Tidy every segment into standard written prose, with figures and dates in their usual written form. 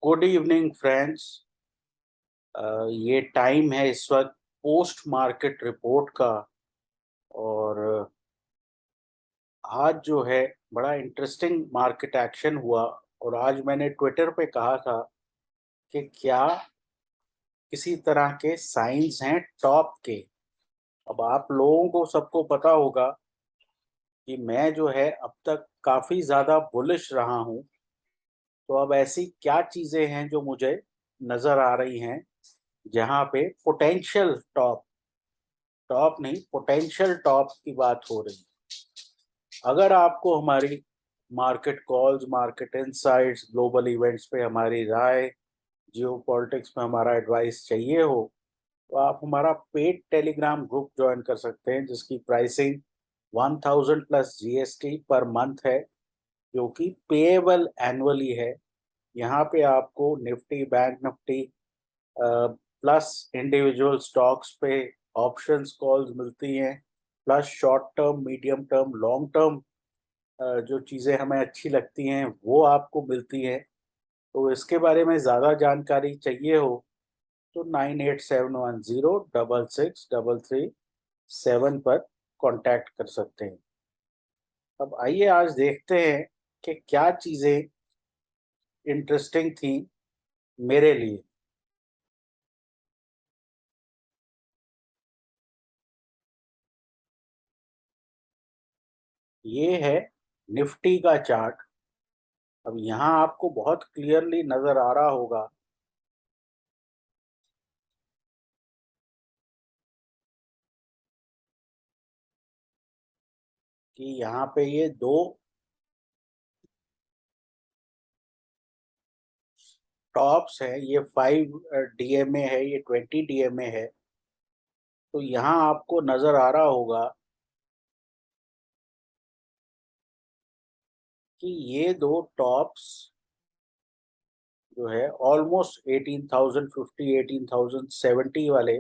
Good evening friends. ये time है इस वक्त पोस्ट मार्केट रिपोर्ट का। और आज जो है बड़ा इंटरेस्टिंग मार्केट एक्शन हुआ। और आज मैंने ट्विटर पे कहा था कि क्या किसी तरह के साइंस हैं टॉप के। अब आप लोगों को सबको पता होगा कि मैं जो है अब तक काफ़ी ज़्यादा बुलिश रहा हूँ। तो अब ऐसी क्या चीज़ें हैं जो मुझे नज़र आ रही हैं जहाँ पे पोटेंशियल टॉप टॉप नहीं पोटेंशियल टॉप की बात हो रही है। अगर आपको हमारी market calls, market insights, global events पे हमारी राय, जियो पॉलिटिक्स में हमारा एडवाइस चाहिए हो तो आप हमारा पेड टेलीग्राम ग्रुप ज्वाइन कर सकते हैं जिसकी pricing 1000 plus GST per month है, जो कि पेएबल एनुअली है। यहाँ पे आपको Nifty, bank Nifty plus individual stocks पे ऑप्शंस कॉल्स मिलती हैं, plus short term, medium term, long term जो चीज़ें हमें अच्छी लगती हैं वो आपको मिलती हैं। तो इसके बारे में ज़्यादा जानकारी चाहिए हो तो 9871066337 पर कांटेक्ट कर सकते हैं। अब आइए आज देखते हैं कि क्या चीज़ें इंटरेस्टिंग थी मेरे लिए। ये है निफ्टी का चार्ट। अब यहाँ आपको बहुत क्लियरली नजर आ रहा होगा कि यहाँ पे ये दो टॉप्स है, ये 5 डीएमए है, ये 20 डीएमए है। तो यहाँ आपको नजर आ रहा होगा कि ये दो टॉप्स जो है ऑलमोस्ट 18,050 18,070 वाले,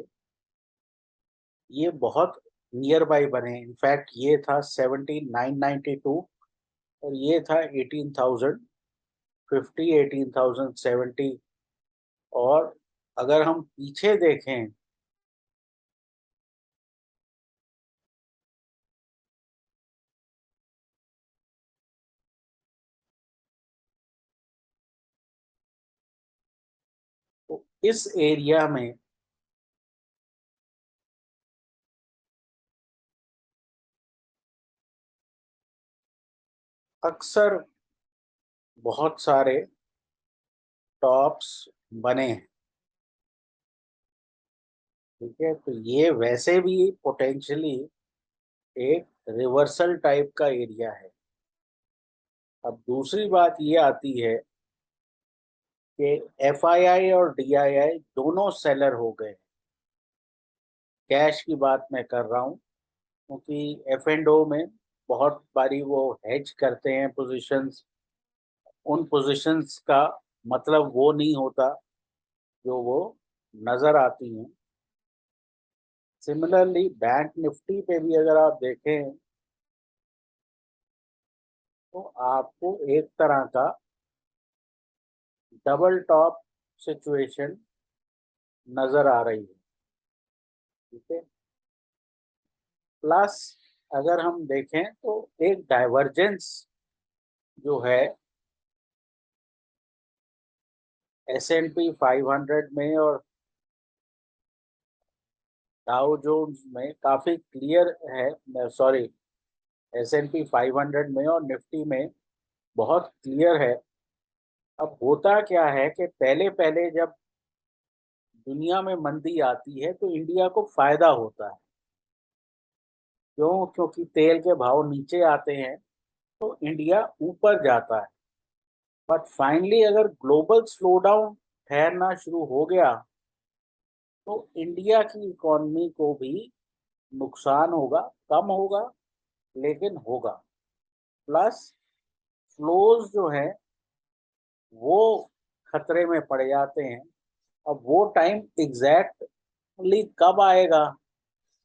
ये बहुत नियर बाई बने। इनफैक्ट ये था 17,992 और ये था 18,050 18,070। और अगर हम पीछे देखें तो इस एरिया में अक्सर बहुत सारे टॉप्स बने हैं। ठीक है, तो ये वैसे भी पोटेंशियली एक रिवर्सल टाइप का एरिया है। अब दूसरी बात ये आती है कि एफआईआई और डीआईआई दोनों सेलर हो गए। कैश की बात मैं कर रहा हूँ क्योंकि एफ एंड ओ में बहुत बारी वो हेज करते हैं पोजीशंस। उन पोजीशंस का मतलब वो नहीं होता जो वो नजर आती हैं। सिमिलरली बैंक निफ्टी पे भी अगर आप देखें तो आपको एक तरह का डबल टॉप सिचुएशन नजर आ रही है। ठीक है, प्लस अगर हम देखें तो एक डाइवर्जेंस जो है एस एन पी 500 में और डाउ जोन्स में काफी क्लियर है। सॉरी, एस एन पी 500 में और निफ्टी में बहुत क्लियर है। अब होता क्या है कि पहले पहले जब दुनिया में मंदी आती है तो इंडिया को फायदा होता है। क्यों? क्योंकि तेल के भाव नीचे आते हैं तो इंडिया ऊपर जाता है। बट फाइनली अगर ग्लोबल स्लोडाउन ठहरना शुरू हो गया तो इंडिया की इकोनॉमी को भी नुकसान होगा, कम होगा लेकिन होगा। प्लस फ्लोज जो है वो खतरे में पड़ जाते हैं। अब वो टाइम एग्जैक्टली कब आएगा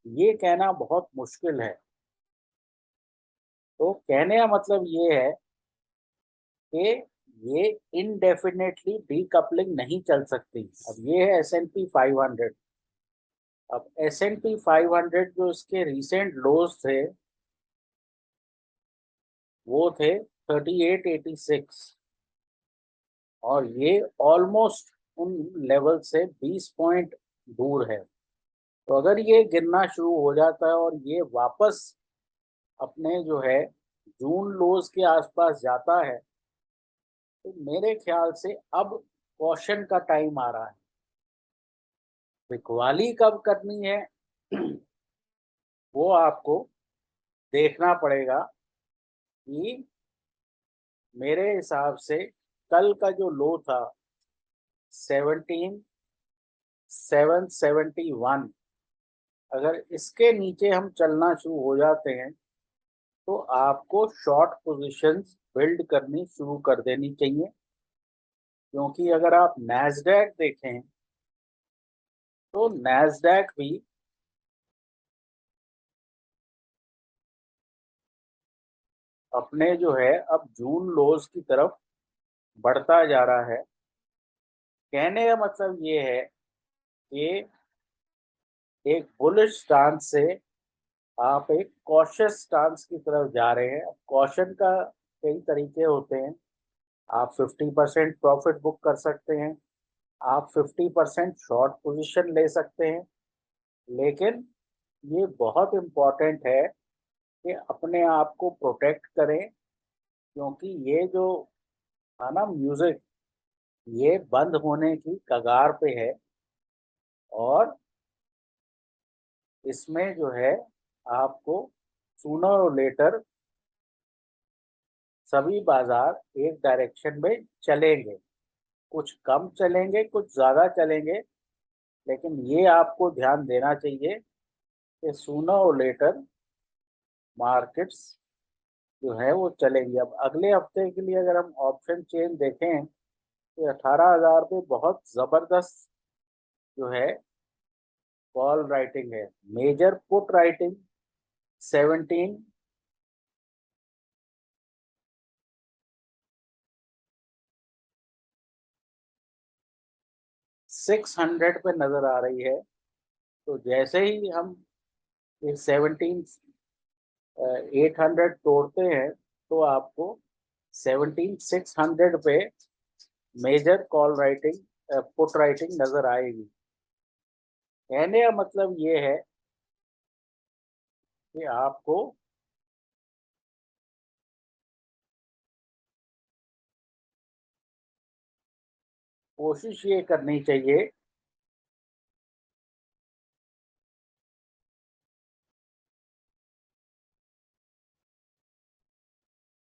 ये कहना बहुत मुश्किल है। तो कहने का मतलब ये है कि ये इनडेफिनेटली डीकपलिंग नहीं चल सकती। अब ये है S&P 500। अब S&P 500 जो इसके रिसेंट लोज थे वो थे 3886, और ये ऑलमोस्ट उन लेवल से 20 पॉइंट दूर है। तो अगर ये गिरना शुरू हो जाता है और ये वापस अपने जो है जून लोज के आसपास जाता है, तो मेरे ख्याल से अब कॉशन का टाइम आ रहा है। बिकवाली कब करनी है वो आपको देखना पड़ेगा। कि मेरे हिसाब से कल का जो लो था 17,771, अगर इसके नीचे हम चलना शुरू हो जाते हैं तो आपको शॉर्ट पोजीशंस बिल्ड करनी शुरू कर देनी चाहिए। क्योंकि अगर आप नैस्डैक देखें तो नैस्डैक भी अपने जो है अब जून लोज की तरफ बढ़ता जा रहा है। कहने का मतलब ये है कि एक बुलिश स्टांस से आप एक कॉशियस स्टांस की तरफ जा रहे हैं। कॉशन का कई तरीके होते हैं। आप 50% प्रॉफिट बुक कर सकते हैं, आप 50% शॉर्ट पोजीशन ले सकते हैं। लेकिन ये बहुत इम्पोर्टेंट है कि अपने आप को प्रोटेक्ट करें। क्योंकि ये जो है ना म्यूजिक, ये बंद होने की कगार पे है। और इसमें जो है आपको सूनर और लेटर सभी बाजार एक डायरेक्शन में चलेंगे। कुछ कम चलेंगे, कुछ ज्यादा चलेंगे, लेकिन ये आपको ध्यान देना चाहिए कि सूनर और लेटर मार्केट्स जो है वो चलेंगी। अब अगले हफ्ते के लिए अगर हम ऑप्शन चेन देखें तो 18,000 पे बहुत जबरदस्त जो है कॉल राइटिंग है। मेजर पुट राइटिंग 17 600 पे नजर आ रही है। तो जैसे ही हम ये 17 800 तोड़ते हैं तो आपको 17,600 पे major call writing put writing नजर आएगी। कहने का मतलब ये है कि आपको कोशिश ये करनी चाहिए।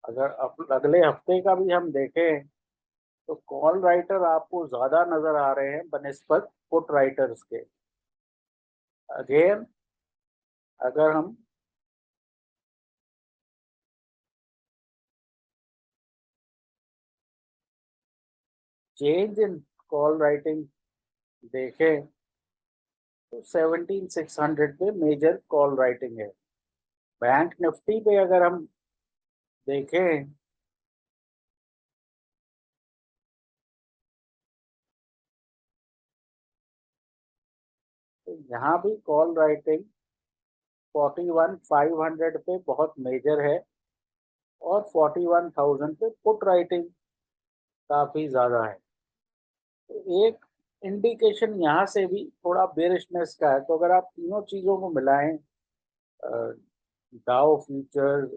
अगर अगले हफ्ते का भी हम देखें तो कॉल राइटर आपको ज्यादा नजर आ रहे हैं बनिस्बत पुट राइटर्स के। अगेन अगर हम चेंज इन कॉल राइटिंग देखें तो 17,600 पे मेजर कॉल राइटिंग है। बैंक निफ्टी पे अगर हम देखें तो यहाँ भी कॉल राइटिंग 41,500 पे बहुत मेजर है, और 41,000 पे पुट राइटिंग काफी ज्यादा है। तो एक इंडिकेशन यहाँ से भी थोड़ा बेरिशनेस का है। तो अगर आप तीनों चीजों को मिलाएं, Dow futures,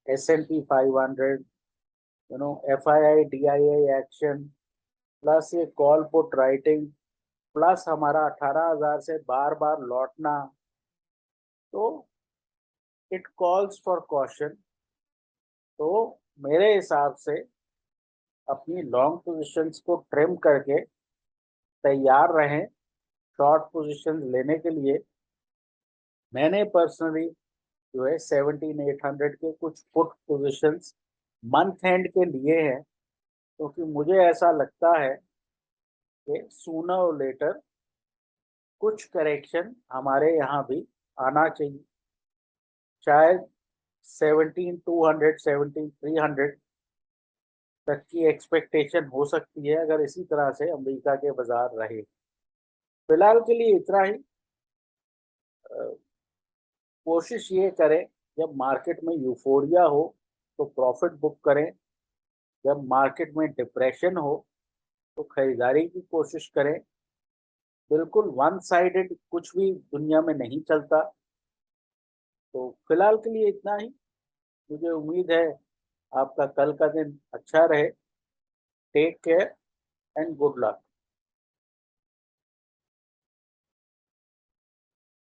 S&P 500, FII DII action, plus ये कॉल पुट राइटिंग, प्लस हमारा 18,000 से बार बार लौटना, तो इट कॉल्स फॉर कॉशन। तो मेरे हिसाब से अपनी लॉन्ग पोजीशंस को ट्रिम करके तैयार रहें शॉर्ट पोजीशंस लेने के लिए। मैंने पर्सनली जो है 17,800 के कुछ पुट पोजीशंस मंथ एंड के लिए हैं। क्योंकि मुझे ऐसा लगता है कि सूनर और लेटर कुछ करेक्शन हमारे यहाँ भी आना चाहिए। शायद 17,200 17,300 तक की एक्सपेक्टेशन हो सकती है अगर इसी तरह से अमेरिका के बाजार रहे। फिलहाल के लिए इतना ही। कोशिश ये करें, जब मार्केट में यूफोरिया हो तो प्रॉफिट बुक करें, जब मार्केट में डिप्रेशन हो तो खरीदारी की कोशिश करें। बिल्कुल वन साइडेड कुछ भी दुनिया में नहीं चलता। तो फिलहाल के लिए इतना ही। मुझे उम्मीद है आपका कल का दिन अच्छा रहे। Take care and good luck.